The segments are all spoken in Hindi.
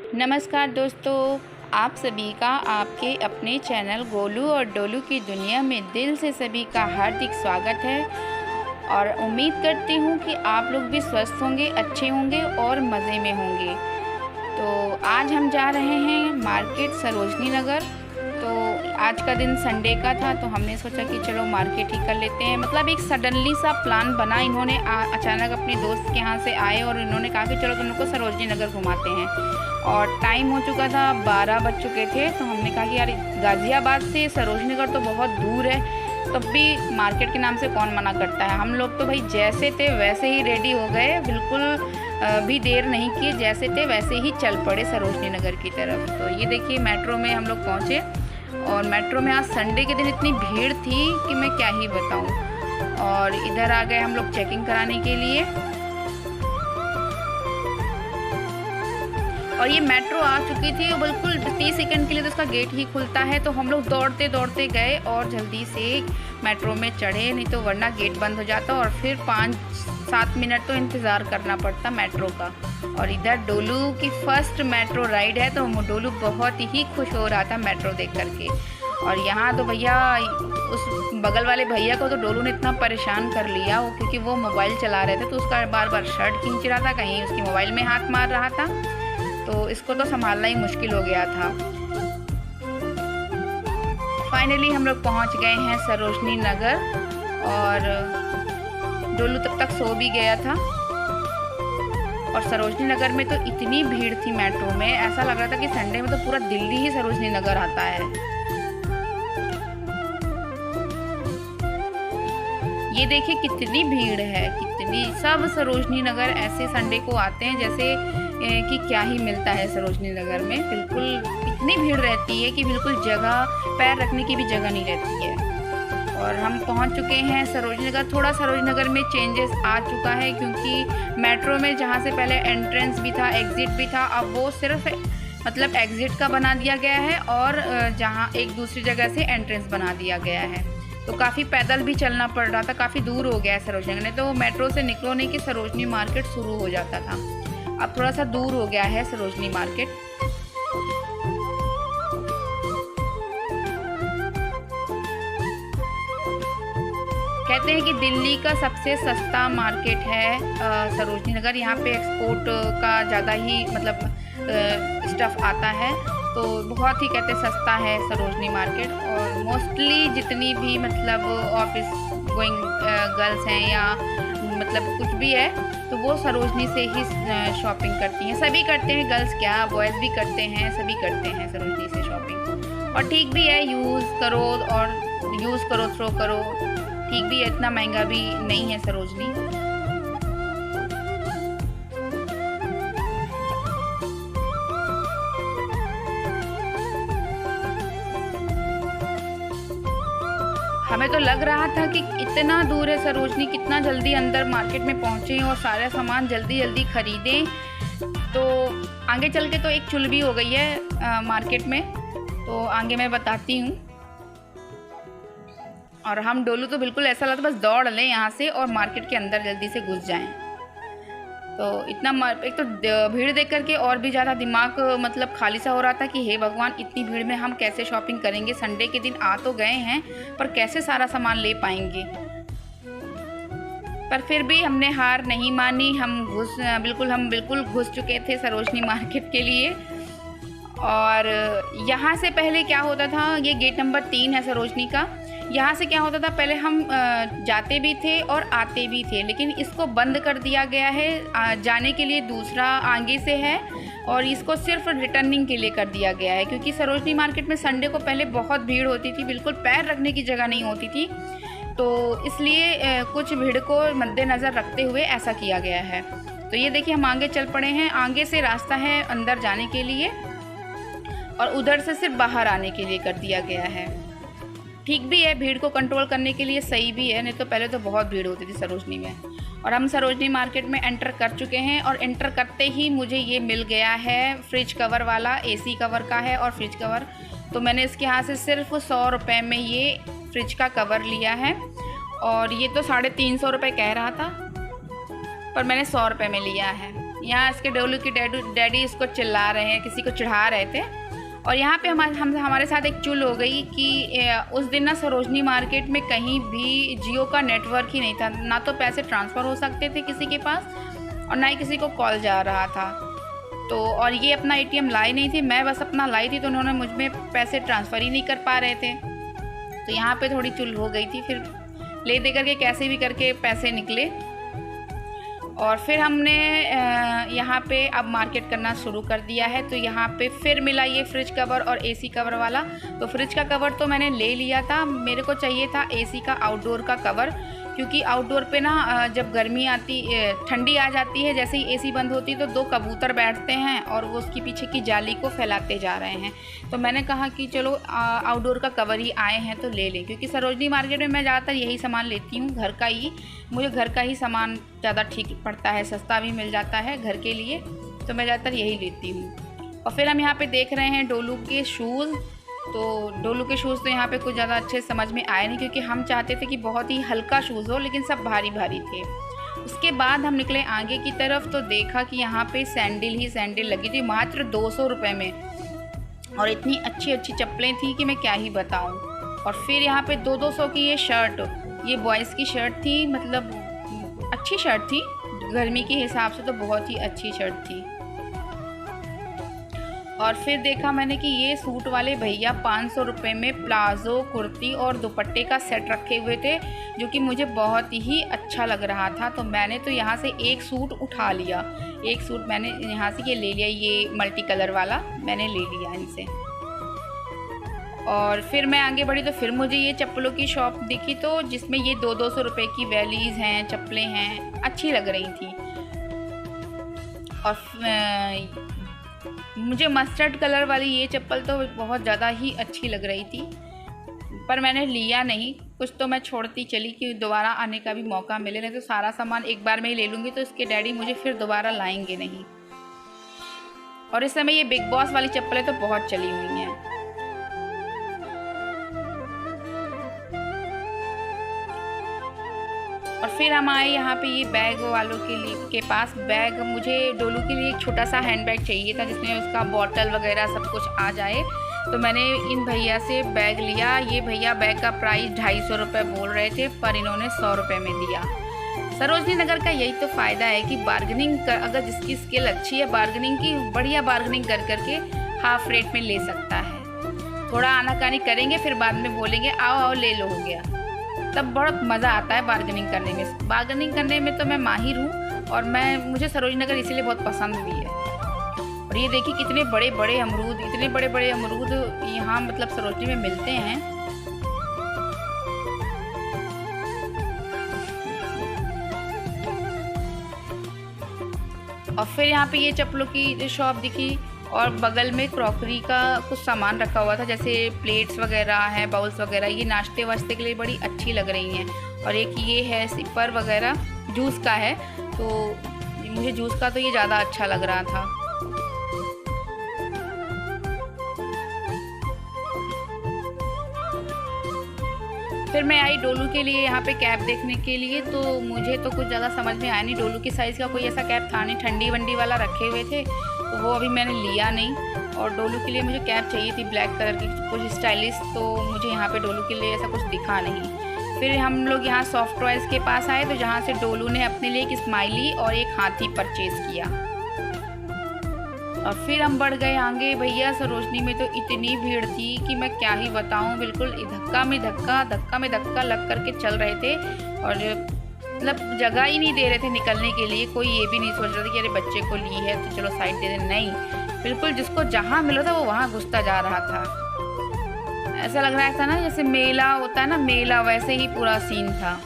नमस्कार दोस्तों, आप सभी का आपके अपने चैनल गोलू और डोलू की दुनिया में दिल से सभी का हार्दिक स्वागत है। और उम्मीद करती हूँ कि आप लोग भी स्वस्थ होंगे, अच्छे होंगे और मज़े में होंगे। तो आज हम जा रहे हैं मार्केट सरोजनी नगर। तो आज का दिन संडे का था, तो हमने सोचा कि चलो मार्केट ही कर लेते हैं। मतलब एक सडनली सा प्लान बना, इन्होंने अचानक अपने दोस्त के यहाँ से आए और इन्होंने कहा कि चलो तुम लोग को सरोजनी नगर घुमाते हैं। और टाइम हो चुका था, 12 बज चुके थे। तो हमने कहा कि यार गाज़ियाबाद से सरोजनी नगर तो बहुत दूर है, तब भी मार्केट के नाम से कौन मना करता है। हम लोग तो भाई जैसे थे वैसे ही रेडी हो गए, बिल्कुल भी देर नहीं किए, जैसे थे वैसे ही चल पड़े सरोजनी नगर की तरफ। तो ये देखिए मेट्रो में हम लोग पहुँचे, और मेट्रो में आज संडे के दिन इतनी भीड़ थी कि मैं क्या ही बताऊं। और इधर आ गए हम लोग चेकिंग कराने के लिए। और ये मेट्रो आ चुकी थी, बिल्कुल 30 सेकंड के लिए तो उसका गेट ही खुलता है। तो हम लोग दौड़ते दौड़ते गए और जल्दी से मेट्रो में चढ़े, नहीं तो वरना गेट बंद हो जाता और फिर 5-7 मिनट तो इंतज़ार करना पड़ता मेट्रो का। और इधर डोलू की फर्स्ट मेट्रो राइड है, तो डोलू बहुत ही खुश हो रहा था मेट्रो देख करके। और यहाँ तो भैया, उस बगल वाले भैया को तो डोलू ने इतना परेशान कर लिया, वो क्योंकि वो मोबाइल चला रहे थे, तो उसका बार बार शर्ट खींच रहा था, कहीं उसकी मोबाइल में हाथ मार रहा था। तो इसको तो संभालना ही मुश्किल हो गया था। फाइनली हम लोग पहुँच गए हैं सरोजनी नगर, और डोलू तब तक सो भी गया था। और सरोजनी नगर में तो इतनी भीड़ थी मेट्रो में, ऐसा लग रहा था कि संडे में तो पूरा दिल्ली ही सरोजनी नगर आता है। ये देखिए कितनी भीड़ है, कितनी। सब सरोजनी नगर ऐसे संडे को आते हैं जैसे कि क्या ही मिलता है सरोजनी नगर में। बिल्कुल इतनी भीड़ रहती है कि बिल्कुल जगह, पैर रखने की भी जगह नहीं रहती है। और हम पहुंच चुके हैं सरोजनी नगर। थोड़ा सरोजनी नगर में चेंजेस आ चुका है, क्योंकि मेट्रो में जहां से पहले एंट्रेंस भी था, एग्ज़िट भी था, अब वो सिर्फ मतलब एग्ज़िट का बना दिया गया है, और जहां एक दूसरी जगह से एंट्रेंस बना दिया गया है। तो काफ़ी पैदल भी चलना पड़ रहा था, काफ़ी दूर हो गया है सरोजनी नगर। नहीं तो मेट्रो से निकलो नहीं कि सरोजनी मार्केट शुरू हो जाता था। अब थोड़ा सा दूर हो गया है सरोजनी मार्केट। कहते हैं कि दिल्ली का सबसे सस्ता मार्केट है सरोजनी नगर। यहाँ पे एक्सपोर्ट का ज़्यादा ही मतलब स्टफ़ आता है, तो बहुत ही कहते सस्ता है सरोजनी मार्केट। और मोस्टली जितनी भी मतलब ऑफिस गोइंग गर्ल्स हैं या मतलब कुछ भी है, तो वो सरोजनी से ही शॉपिंग करती हैं। सभी करते हैं, गर्ल्स क्या बॉयज़ भी करते हैं, सभी करते हैं सरोजनी से शॉपिंग। और ठीक भी है, यूज़ करो और यूज़ करो, थ्रो करो, ठीक भी है, इतना महंगा भी नहीं है सरोजनी। हमें तो लग रहा था कि इतना दूर है सरोजनी, कितना जल्दी अंदर मार्केट में पहुँचें और सारा सामान जल्दी जल्दी ख़रीदें। तो आगे चल के तो एक चुल भी हो गई है मार्केट में, तो आगे मैं बताती हूँ। और हम डोलू तो बिल्कुल ऐसा लगता बस दौड़ लें यहाँ से और मार्केट के अंदर जल्दी से घुस जाएं। तो इतना एक तो भीड़ देख करके और भी ज़्यादा दिमाग मतलब खाली सा हो रहा था कि हे भगवान, इतनी भीड़ में हम कैसे शॉपिंग करेंगे। संडे के दिन आ तो गए हैं, पर कैसे सारा सामान ले पाएंगे। पर फिर भी हमने हार नहीं मानी। हम बिल्कुल घुस चुके थे सरोजनी मार्केट के लिए। और यहाँ से पहले क्या होता था, ये गेट नंबर 3 है सरोजनी का। यहाँ से क्या होता था, पहले हम जाते भी थे और आते भी थे, लेकिन इसको बंद कर दिया गया है। जाने के लिए दूसरा आगे से है, और इसको सिर्फ रिटर्निंग के लिए कर दिया गया है, क्योंकि सरोजनी मार्केट में संडे को पहले बहुत भीड़ होती थी, बिल्कुल पैर रखने की जगह नहीं होती थी। तो इसलिए कुछ भीड़ को मद्देनज़र रखते हुए ऐसा किया गया है। तो ये देखिए हम आगे चल पड़े हैं। आगे से रास्ता है अंदर जाने के लिए, और उधर से सिर्फ बाहर आने के लिए कर दिया गया है। ठीक भी है, भीड़ को कंट्रोल करने के लिए सही भी है, नहीं तो पहले तो बहुत भीड़ होती थी सरोजनी में। और हम सरोजनी मार्केट में एंटर कर चुके हैं, और एंटर करते ही मुझे ये मिल गया है फ्रिज कवर वाला, एसी कवर का है और फ्रिज कवर। तो मैंने इसके यहाँ से सिर्फ 100 रुपये में ये फ्रिज का कवर लिया है, और ये तो 350 रुपये कह रहा था, पर मैंने 100 रुपये में लिया है। यहाँ इसके डोलू के डैडी इसको चिल्ला रहे हैं, किसी को चढ़ा रहे थे। और यहाँ पे हमारे साथ एक चुल हो गई कि उस दिन ना सरोजनी मार्केट में कहीं भी जियो का नेटवर्क ही नहीं था, ना तो पैसे ट्रांसफ़र हो सकते थे किसी के पास और ना ही किसी को कॉल जा रहा था। तो और ये अपना ATM लाई नहीं थी, मैं बस अपना लाई थी, तो उन्होंने मुझ में पैसे ट्रांसफ़र ही नहीं कर पा रहे थे। तो यहाँ पे थोड़ी चुल हो गई थी, फिर ले दे करके कैसे भी करके पैसे निकले। और फिर हमने यहाँ पे अब मार्केट करना शुरू कर दिया है। तो यहाँ पे फिर मिला ये फ्रिज कवर और AC कवर वाला। तो फ्रिज का कवर तो मैंने ले लिया था, मेरे को चाहिए था AC का आउटडोर का कवर, क्योंकि आउटडोर पे ना जब गर्मी आती, ठंडी आ जाती है, जैसे ही AC बंद होती है तो 2 कबूतर बैठते हैं और वो उसकी पीछे की जाली को फैलाते जा रहे हैं। तो मैंने कहा कि चलो आउटडोर का कवर ही आए हैं तो ले लें, क्योंकि सरोजनी मार्केट में मैं ज़्यादातर यही सामान लेती हूँ, घर का ही। मुझे घर का ही सामान ज़्यादा ठीक पड़ता है, सस्ता भी मिल जाता है घर के लिए, तो मैं ज़्यादातर यही लेती हूँ। और फिर हम यहाँ पर देख रहे हैं डोलू के शूज़। तो डोलू के शूज़ तो यहाँ पे कुछ ज़्यादा अच्छे समझ में आए नहीं, क्योंकि हम चाहते थे कि बहुत ही हल्का शूज़ हो, लेकिन सब भारी भारी थे। उसके बाद हम निकले आगे की तरफ, तो देखा कि यहाँ पे सैंडल ही सैंडल लगी थी मात्र 200 रुपये में, और इतनी अच्छी अच्छी चप्पलें थी कि मैं क्या ही बताऊँ। और फिर यहाँ पे 200 की ये शर्ट, ये बॉयज़ की शर्ट थी, मतलब अच्छी शर्ट थी, गर्मी के हिसाब से तो बहुत ही अच्छी शर्ट थी। और फिर देखा मैंने कि ये सूट वाले भैया 500 रुपये में प्लाज़ो, कुर्ती और दुपट्टे का सेट रखे हुए थे, जो कि मुझे बहुत ही अच्छा लग रहा था। तो मैंने तो यहाँ से एक सूट उठा लिया, एक सूट मैंने यहाँ से ये ले लिया, ये मल्टी कलर वाला मैंने ले लिया इनसे। और फिर मैं आगे बढ़ी तो फिर मुझे ये चप्पलों की शॉप दिखी, तो जिसमें ये 200 रुपये की वैलीज़ हैं, चप्पलें हैं, अच्छी लग रही थी। और मुझे मस्टर्ड कलर वाली ये चप्पल तो बहुत ज़्यादा ही अच्छी लग रही थी, पर मैंने लिया नहीं। कुछ तो मैं छोड़ती चली कि दोबारा आने का भी मौका मिले, नहीं तो सारा सामान एक बार में ही ले लूँगी तो इसके डैडी मुझे फिर दोबारा लाएंगे नहीं। और इस समय ये बिग बॉस वाली चप्पलें तो बहुत चली हुई हैं। और फिर हम आए यहाँ पे ये बैग वालों के पास। बैग मुझे डोलू के लिए एक छोटा सा हैंडबैग चाहिए था, जिसमें उसका बॉटल वगैरह सब कुछ आ जाए। तो मैंने इन भैया से बैग लिया। ये भैया बैग का प्राइस 250 रुपये बोल रहे थे, पर इन्होंने 100 रुपये में दिया। सरोजनी नगर का यही तो फ़ायदा है कि बार्गेनिंग कर, अगर जिसकी स्किल अच्छी है बार्गेनिंग की, बढ़िया बार्गेनिंग कर करके हाफ रेट में ले सकता है। थोड़ा आनाकानी करेंगे, फिर बाद में बोलेंगे आओ आओ ले लो, हो गया। तब बहुत मज़ा आता है बार्गेनिंग करने में। बार्गेनिंग करने में तो मैं माहिर हूँ, और मुझे सरोजनी नगर इसीलिए बहुत पसंद भी है। और ये देखिए कितने बड़े बड़े अमरूद, इतने बड़े बड़े अमरूद यहाँ मतलब सरोजनी में मिलते हैं। और फिर यहाँ पे ये चप्पलों की शॉप दिखी, और बगल में क्रॉकरी का कुछ सामान रखा हुआ था, जैसे प्लेट्स वगैरह हैं, बाउल्स वगैरह। ये नाश्ते वाश्ते के लिए बड़ी अच्छी लग रही हैं। और एक ये है सिपर वगैरह, जूस का है, तो मुझे जूस का तो ये ज़्यादा अच्छा लग रहा था। फिर मैं आई डोलू के लिए यहाँ पे कैप देखने के लिए, तो मुझे तो कुछ ज़्यादा समझ में आया नहीं। डोलू की साइज़ का कोई ऐसा कैप था नहीं, ठंडी वंडी वाला रखे हुए थे, तो वो अभी मैंने लिया नहीं। और डोलू के लिए मुझे कैप चाहिए थी ब्लैक कलर की, कुछ स्टाइलिश, तो मुझे यहाँ पे डोलू के लिए ऐसा कुछ दिखा नहीं। फिर हम लोग यहाँ सॉफ्ट टॉयज़ के पास आए, तो जहाँ से डोलू ने अपने लिए एक स्माइली और एक हाथी परचेज़ किया। और फिर हम बढ़ गए आगे। भैया सरोजनी में तो इतनी भीड़ थी कि मैं क्या ही बताऊं, बिल्कुल धक्का में धक्का लग करके चल रहे थे, और मतलब जगह ही नहीं दे रहे थे निकलने के लिए। कोई ये भी नहीं सोच रहा था कि अरे बच्चे को ली है तो चलो साइड दे दें, नहीं, बिल्कुल जिसको जहाँ मिला था वो वहाँ घुसता जा रहा था। ऐसा लग रहा था ना जैसे मेला होता है ना, मेला, वैसे ही पूरा सीन था।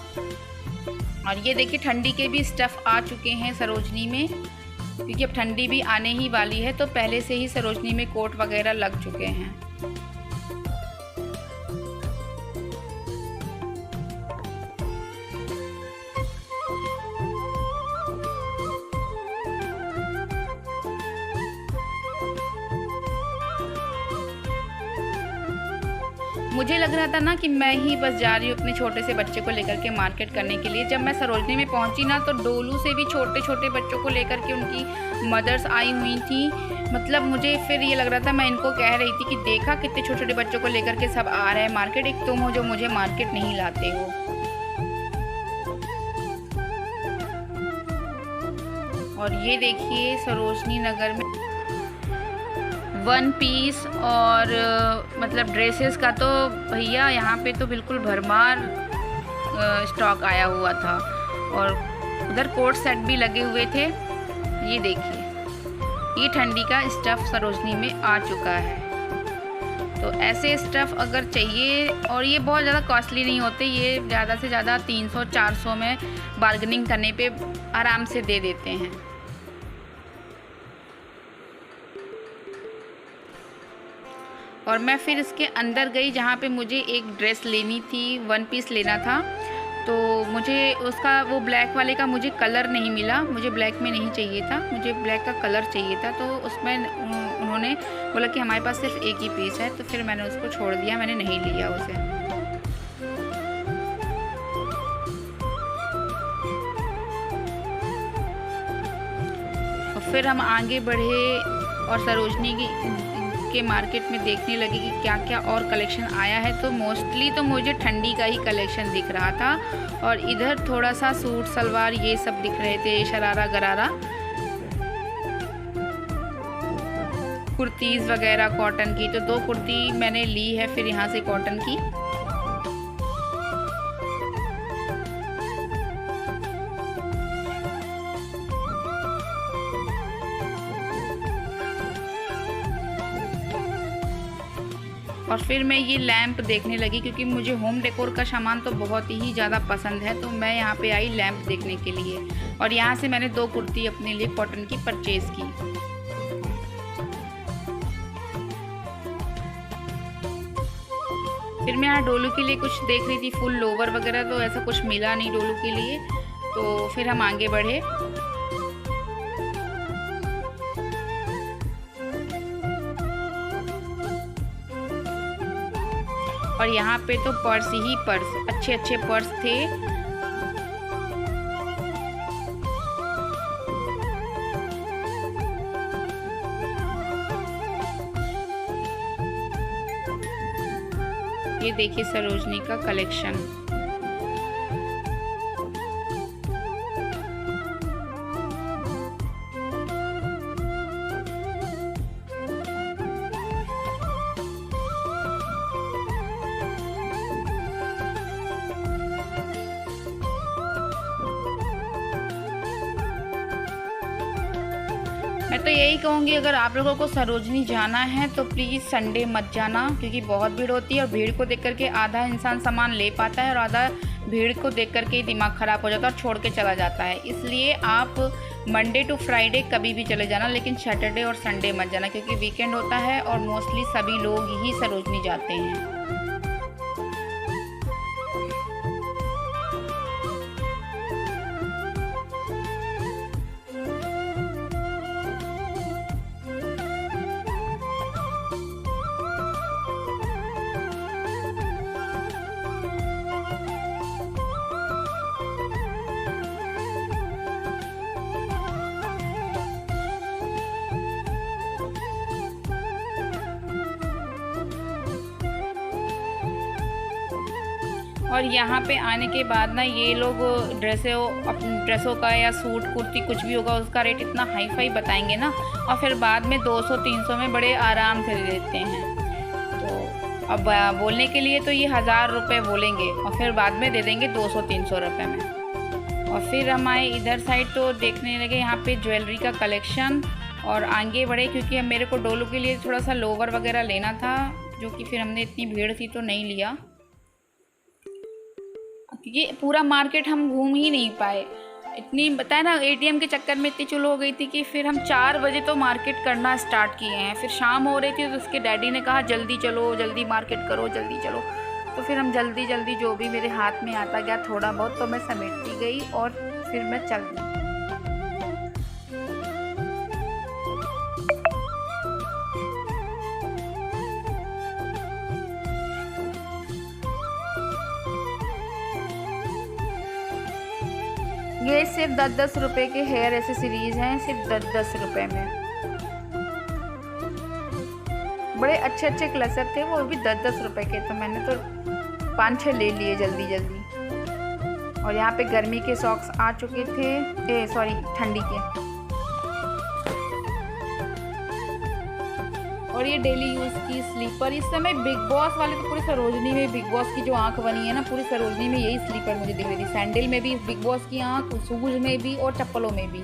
और ये देखिए ठंडी के भी स्टफ़ आ चुके हैं सरोजनी में, क्योंकि अब ठंडी भी आने ही वाली है, तो पहले से ही सरोजनी में कोट वगैरह लग चुके हैं। मुझे लग रहा था ना कि मैं ही बस जा रही हूँ अपने छोटे से बच्चे को लेकर के मार्केट करने के लिए। जब मैं सरोजनी में पहुँची ना, तो डोलू से भी छोटे छोटे बच्चों को लेकर के उनकी मदर्स आई हुई थी। मतलब मुझे फिर ये लग रहा था, मैं इनको कह रही थी कि देखा कितने छोटे छोटे बच्चों को लेकर के सब आ रहे हैं मार्केट, एक तुम हो जो मुझे मार्केट नहीं लाते हो। और ये देखिए सरोजनी नगर में वन पीस और मतलब ड्रेसेस का तो भैया यहाँ पे तो बिल्कुल भरमार स्टॉक आया हुआ था। और उधर कोट सेट भी लगे हुए थे। ये देखिए, ये ठंडी का स्टफ़ सरोजनी में आ चुका है। तो ऐसे स्टफ़ अगर चाहिए, और ये बहुत ज़्यादा कॉस्टली नहीं होते, ये ज़्यादा से ज़्यादा 300-400 में बार्गेनिंग करने पे आराम से दे देते हैं। और मैं फिर इसके अंदर गई जहाँ पे मुझे एक ड्रेस लेनी थी, वन पीस लेना था। तो मुझे उसका वो ब्लैक वाले का मुझे कलर नहीं मिला, मुझे ब्लैक में नहीं चाहिए था, मुझे ब्लैक का कलर चाहिए था। तो उसमें उन्होंने बोला कि हमारे पास सिर्फ एक ही पीस है। तो फिर मैंने उसको छोड़ दिया, मैंने नहीं लिया उसे। और फिर हम आगे बढ़े और सरोजनी के मार्केट में देखने लगे कि क्या क्या और कलेक्शन आया है। तो मोस्टली तो मुझे ठंडी का ही कलेक्शन दिख रहा था, और इधर थोड़ा सा सूट सलवार ये सब दिख रहे थे, शरारा गरारा, कुर्तीज़ वगैरह कॉटन की। तो 2 कुर्ती मैंने ली है फिर यहाँ से कॉटन की। और फिर मैं ये लैंप देखने लगी, क्योंकि मुझे होम डेकोर का सामान तो बहुत ही ज़्यादा पसंद है। तो मैं यहाँ पे आई लैंप देखने के लिए, और यहाँ से मैंने 2 कुर्ती अपने लिए कॉटन की परचेज़ की। फिर मैं यहाँ डोलू के लिए कुछ देख रही थी, फुल लोवर वगैरह, तो ऐसा कुछ मिला नहीं डोलू के लिए। तो फिर हम आगे बढ़े। और यहाँ पे तो पर्स ही पर्स, अच्छे अच्छे पर्स थे। ये देखिए सरोजनी का कलेक्शन। मैं तो यही कहूँगी, अगर आप लोगों को सरोजनी जाना है तो प्लीज़ संडे मत जाना, क्योंकि बहुत भीड़ होती है। और भीड़ को देख करके आधा इंसान सामान ले पाता है, और आधा भीड़ को देख करके दिमाग ख़राब हो जाता है और छोड़ के चला जाता है। इसलिए आप मंडे टू फ्राइडे कभी भी चले जाना, लेकिन सैटरडे और संडे मत जाना, क्योंकि वीकेंड होता है और मोस्टली सभी लोग ही सरोजनी जाते हैं। और यहाँ पे आने के बाद ना ये लोग ड्रेसों का या सूट कुर्ती कुछ भी होगा उसका रेट इतना हाई फाई बताएंगे ना, और फिर बाद में 200-300 में बड़े आराम से दे देते हैं। तो अब बोलने के लिए तो ये 1000 रुपये बोलेंगे, और फिर बाद में दे देंगे 200-300 रुपये में। और फिर हम आए इधर साइड तो देखने लगे यहाँ पे ज्वेलरी का कलेक्शन, और आगे बढ़े क्योंकि मेरे को डोलू के लिए थोड़ा सा लोवर वगैरह लेना था, जो कि फिर हमने इतनी भीड़ थी तो नहीं लिया, क्योंकि पूरा मार्केट हम घूम ही नहीं पाए। इतनी बताए ना, एटीएम के चक्कर में इतनी चुल हो गई थी कि फिर हम 4 बजे तो मार्केट करना स्टार्ट किए हैं। फिर शाम हो रही थी तो उसके डैडी ने कहा जल्दी चलो, जल्दी मार्केट करो, जल्दी चलो। तो फिर हम जल्दी जल्दी जो भी मेरे हाथ में आता गया थोड़ा बहुत तो मैं समेटती गई, और फिर मैं चल दी। ये सिर्फ 10-10 रुपए के हेयर एसेसरीज हैं, सिर्फ 10-10 रुपए में। बड़े अच्छे अच्छे क्लचर थे, वो भी 10-10 रुपए के, तो मैंने तो 5-6 ले लिए जल्दी जल्दी। और यहाँ पे गर्मी के सॉक्स आ चुके थे, सॉरी ठंडी के। और ये डेली यूज़ की स्लीपर, इस समय बिग बॉस वाले तो पूरे सरोजनी में, बिग बॉस की जो आंख बनी है ना पूरी सरोजनी में, यही स्लीपर मुझे दिख रही थी। सैंडल में भी बिग बॉस की आंख, शूज में भी और चप्पलों में भी।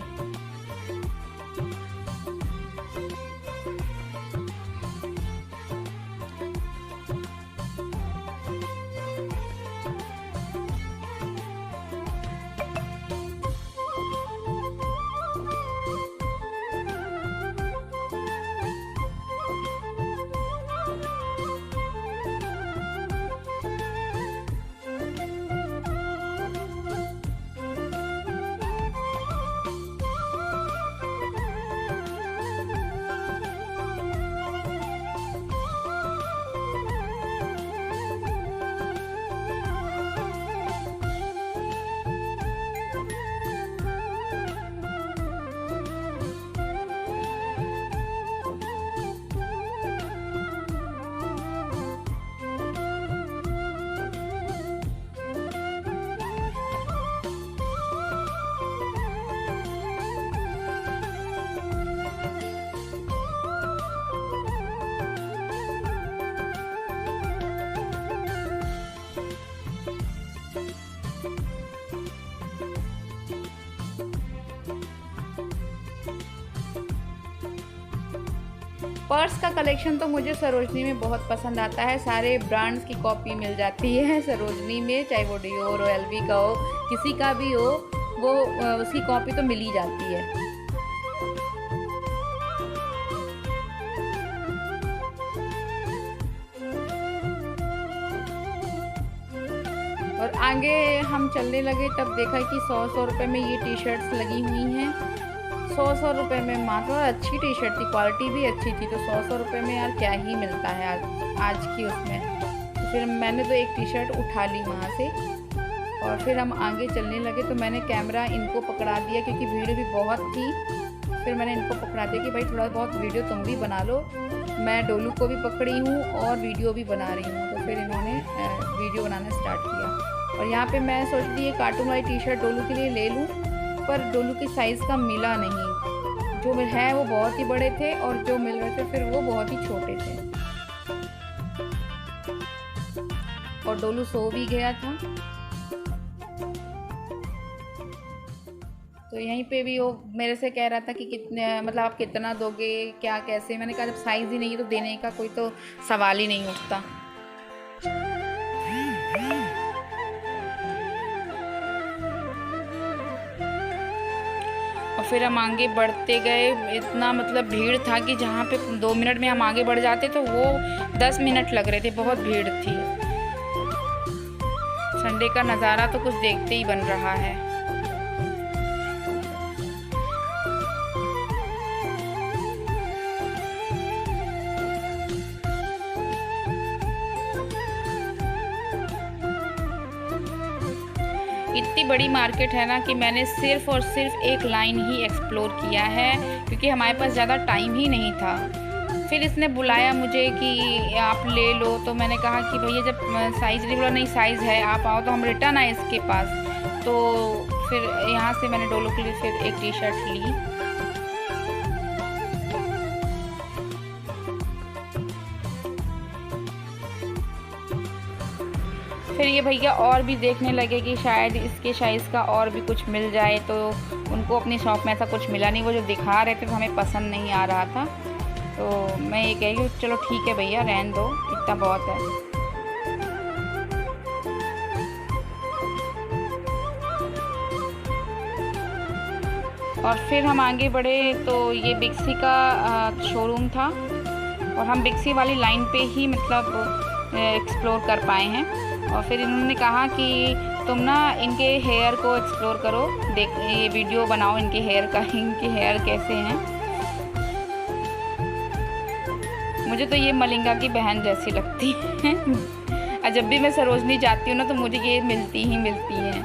पर्स का कलेक्शन तो मुझे सरोजनी में बहुत पसंद आता है। सारे ब्रांड्स की कॉपी मिल जाती है सरोजनी में, चाहे वो डियोर हो, एलवी का हो, किसी का भी हो, वो उसकी कॉपी तो मिल ही जाती है। और आगे हम चलने लगे तब देखा कि 100-100 रुपये में ये टी शर्ट्स लगी हुई हैं। 100-100 रुपये में मात्र, अच्छी टी शर्ट थी, क्वालिटी भी अच्छी थी। तो 100-100 रुपये में यार क्या ही मिलता है आज की उसमें। तो फिर मैंने तो एक टी शर्ट उठा ली वहाँ से और फिर हम आगे चलने लगे। तो मैंने कैमरा इनको पकड़ा दिया क्योंकि भीड़ भी बहुत थी। फिर मैंने इनको पकड़ा दिया कि भाई थोड़ा बहुत वीडियो तुम भी बना लो। मैं डोलू को भी पकड़ी हूँ और वीडियो भी बना रही हूँ। तो फिर इन्होंने वीडियो बनाना स्टार्ट किया। और यहाँ पे मैं सोच रही ये कार्टून वाली टी शर्ट डोलू के लिए ले लूँ, पर डोलू की साइज़ का मिला नहीं। जो है वो बहुत ही बड़े थे और जो मिल रहे थे फिर वो बहुत ही छोटे थे। और डोलू सो भी गया था। तो यहीं पे भी वो मेरे से कह रहा था कि कितने, मतलब आप कितना दोगे, क्या कैसे। मैंने कहा जब साइज़ ही नहीं है तो देने का कोई तो सवाल ही नहीं उठता। और फिर हम आगे बढ़ते गए। इतना मतलब भीड़ था कि जहाँ पे 2 मिनट में हम आगे बढ़ जाते तो वो 10 मिनट लग रहे थे, बहुत भीड़ थी। संडे का नज़ारा तो कुछ देखते ही बन रहा है। इतनी बड़ी मार्केट है ना कि मैंने सिर्फ़ और सिर्फ एक लाइन ही एक्सप्लोर किया है क्योंकि हमारे पास ज़्यादा टाइम ही नहीं था। फिर इसने बुलाया मुझे कि आप ले लो। तो मैंने कहा कि भैया जब साइज़ नहीं, बोला नहीं साइज़ है, आप आओ। तो हम रिटर्न आए इसके पास। तो फिर यहाँ से मैंने डोलो के लिए फिर एक टी शर्ट ली। फिर ये भैया और भी देखने लगे कि शायद इसके साइज़ का और भी कुछ मिल जाए। तो उनको अपनी शॉप में ऐसा कुछ मिला नहीं। वो जो दिखा रहे थे तो हमें पसंद नहीं आ रहा था। तो मैं ये कह रही हूँ चलो ठीक है भैया, रहने दो, इतना बहुत है। और फिर हम आगे बढ़े तो ये बिक्सी का शोरूम था और हम बिक्सी वाली लाइन पे ही मतलब एक्सप्लोर कर पाए हैं। और फिर इन्होंने कहा कि तुम ना इनके हेयर को एक्सप्लोर करो, देख ये वीडियो बनाओ इनके हेयर का, इनके हेयर कैसे हैं। मुझे तो ये मलिंगा की बहन जैसी लगती है। और जब भी मैं सरोजनी जाती हूँ ना तो मुझे ये मिलती ही मिलती हैं।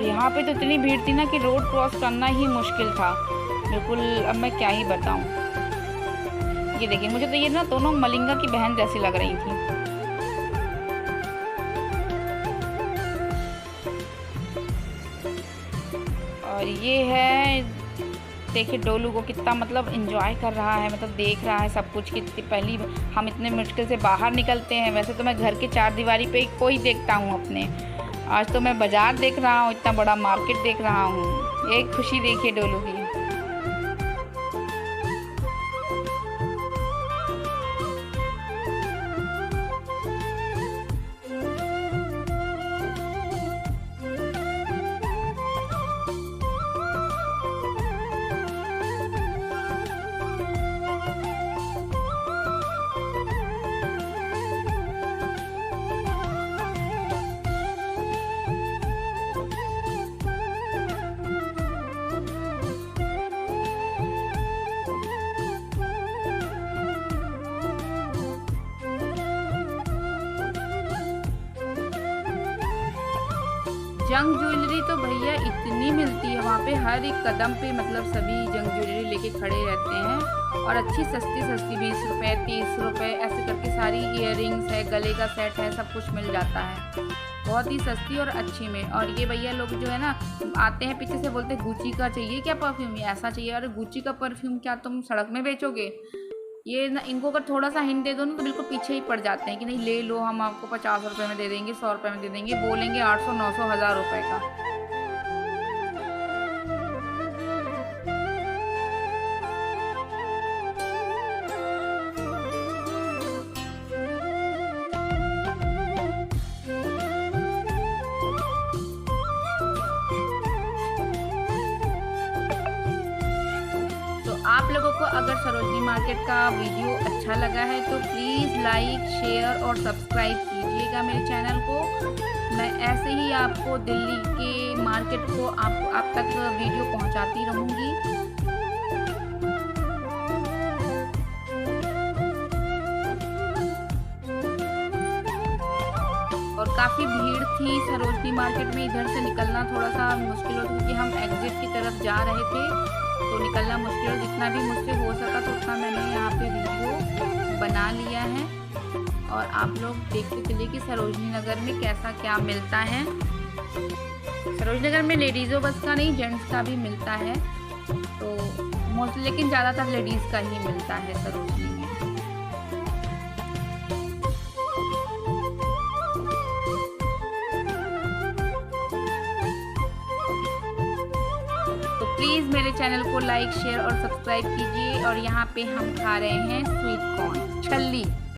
और यहाँ पे तो इतनी भीड़ थी ना कि रोड क्रॉस करना ही मुश्किल था बिल्कुल। अब मैं क्या ही बताऊँ। ये देखिए, मुझे तो ये ना दोनों मलिंगा की बहन जैसी लग रही थी। और ये है, देखिए डोलू को कितना मतलब एंजॉय कर रहा है, मतलब देख रहा है सब कुछ। कितनी पहली हम इतने मुश्किल से बाहर निकलते हैं। वैसे तो मैं घर के चार दीवारी पे कोई देखता हूँ अपने, आज तो मैं बाज़ार देख रहा हूँ, इतना बड़ा मार्केट देख रहा हूँ। एक खुशी देखिए डोलू की। जंग ज्वेलरी तो भैया इतनी मिलती है वहाँ पे, हर एक कदम पे मतलब सभी जंग ज्वेलरी लेके खड़े रहते हैं। और अच्छी सस्ती सस्ती 20 रुपये 30 रुपये ऐसे करके सारी इयररिंग्स है, गले का सेट है, सब कुछ मिल जाता है बहुत ही सस्ती और अच्छी में। और ये भैया लोग जो है ना आते हैं पीछे से, बोलते हैं गुच्ची का चाहिए क्या परफ्यूम, ऐसा चाहिए। अरे गुच्ची का परफ्यूम क्या तुम सड़क में बेचोगे? ये ना, इनको अगर थोड़ा सा हिंट दे दो ना तो बिल्कुल पीछे ही पड़ जाते हैं कि नहीं ले लो, हम आपको 50 रुपये में दे देंगे, 100 रुपये में दे देंगे, बोलेंगे 800 900 1000 रुपये का। आप लोगों को अगर सरोजनी मार्केट का वीडियो अच्छा लगा है तो प्लीज़ लाइक शेयर और सब्सक्राइब कीजिएगा मेरे चैनल को। मैं ऐसे ही आपको दिल्ली के मार्केट को आप तक वीडियो पहुंचाती रहूंगी। और काफ़ी भीड़ थी सरोजनी मार्केट में, इधर से निकलना थोड़ा सा मुश्किल हो क्योंकि हम एग्जिट की तरफ जा रहे थे तो निकलना मुश्किल। और जितना भी मुझसे हो सका तो उतना मैंने यहाँ पे वीडियो बना लिया है। और आप लोग देखते चलिए कि सरोजनी नगर में कैसा क्या मिलता है। सरोजनी नगर में लेडीज़ों बस का नहीं, जेंट्स का भी मिलता है तो मोस्टली, लेकिन ज़्यादातर लेडीज़ का ही मिलता है सरोजनी में। प्लीज़ मेरे चैनल को लाइक शेयर और सब्सक्राइब कीजिए। और यहाँ पे हम खा रहे हैं स्वीट कॉर्न छल्ली।